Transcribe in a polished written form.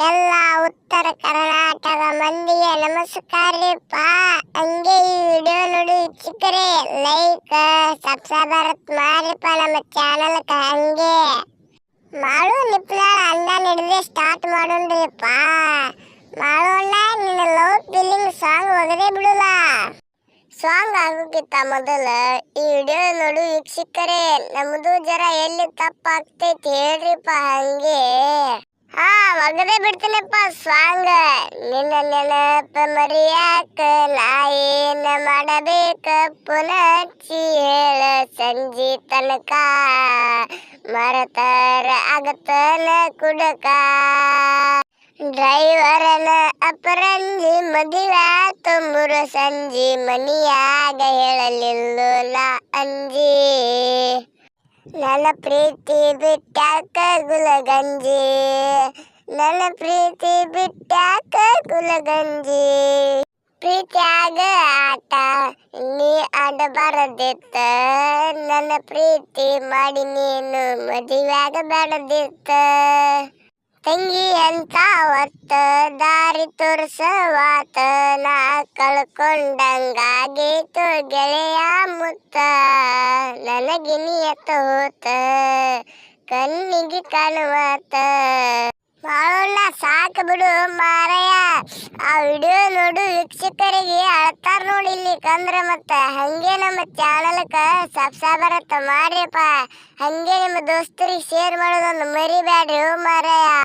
ಎಲ್ಲ ಉತ್ತರ ಕರ್ನಾಟಕ ಮಂದಿಗೆ ನಮಸ್ಕಾರಪ್ಪ. ಹಂಗೆ ಈ ವಿಡಿಯೋ ನೋಡಿ ವೀಕ್ಷಕರೇ ಲೈಕ್ ಸಬ್ಸ್ಕ್ರೈಬರ್ ಮಾಡಿಪ್ಪ ನಮ್ಮ ಚಾನಲ್ಕ. ಹಂಗೆ ಮಾಡು ನಿಪ್ಲ ಅಂದ ಹಿಡಿದು ಸ್ಟಾರ್ಟ್ ಮಾಡೋಣ್ರಿಪ್ಪ. ಮಾಡೋಣ ನಿನ್ನ ಲವ್ ಫೀಲಿಂಗ್ ಸಾಂಗ್ ಒಗದೇ ಬಿಡಲ್ಲ. ಸಾಂಗ್ ಆಗೋಕ್ಕಿಂತ ಮೊದಲ ಈ ವಿಡಿಯೋ ನೋಡು ವೀಕ್ಷಕರೇ, ನಮ್ದು ಜರ ಎಲ್ಲಿ ತಪ್ಪಾಗ್ತೈತಿ ಹೇಳ್ರಿಪ್ಪ. ಹಂಗೆ ಒಗದೇ ಬಿಡ್ತೀನಪ್ಪ ಸಾಂಗ್. ನಿನ್ನ ನೆನಪ ಮರಿಯಾಕ ನಾ ಏನ ಮಾಡಬೇಕ ಪುನಚ್ಚಿ ಹೇಳ ಸಂಜಿ ತನಕ, ಮರತರ ಆಗತನ ಕುಡಕ. ಡ್ರೈವರನ ಅಪರಂಜಿ ಮದುವ್ಯಾತು ಮೂರು ಸಂಜಿ, ಮನಿಯಾಗ ಹೇಳಲಿಲ್ಲೋ ನಾ ಅಂಜಿ. ನನ್ನ ಪ್ರೀತಿ ಬಿಟ್ಟಾಕ ಗುಲಗಂಜಿ, ನನ್ನ ಪ್ರೀತಿ ಬಿಟ್ಟಾಕ ಗುಲಗಂಜಿ. ಪ್ರೀತಿಯಾಗ ಆಟ ನೀ ಆಡಬಾರದಿತ್ತ, ನನ್ನ ಪ್ರೀತಿ ಮಾಡಿ ನೀನು ಮದುವೆಯಾಗ ಬೇಡದಿತ್ತ. ತಂಗಿ ಅಂತ ಹೊತ್ತ ದಾರಿ ತೋರ್ಸವಾತ, ನಾ ಕಳ್ಕೊಂಡಂಗಾಗೇತು ಗೆಳೆಯ ಮುತ್ತ. ನನಗಿನಿಯತ್ತ ಹೋತ ಕಣ್ಣಿಗೆ ಕಾಣುವತ. ಮಾಡೋಣ ಸಾಕು ಬಿಡು ಮಾರಯ್ಯ. ಆ ವಿಡಿಯೋ ನೋಡು ವೀಕ್ಷಕರಿಗೆ ಅಳ್ತಾರ ನೋಡಿ ಇಲ್ಲಿ ಕಂದ್ರ. ಮತ್ತೆ ಹಂಗೆ ನಮ್ಮ ಚಾನಲ್ಕ ಸಬ್ಸ್ಕ್ರೈಬರ್ ಮಾಡ್ರಿಪ್ಪ. ಹಂಗೆ ನಿಮ್ಮ ದೋಸ್ತರಿಗೆ ಶೇರ್ ಮಾಡೋದೊಂದು ಮರಿಬ್ಯಾಡ್ರಿ ಮಾರಯ್ಯ.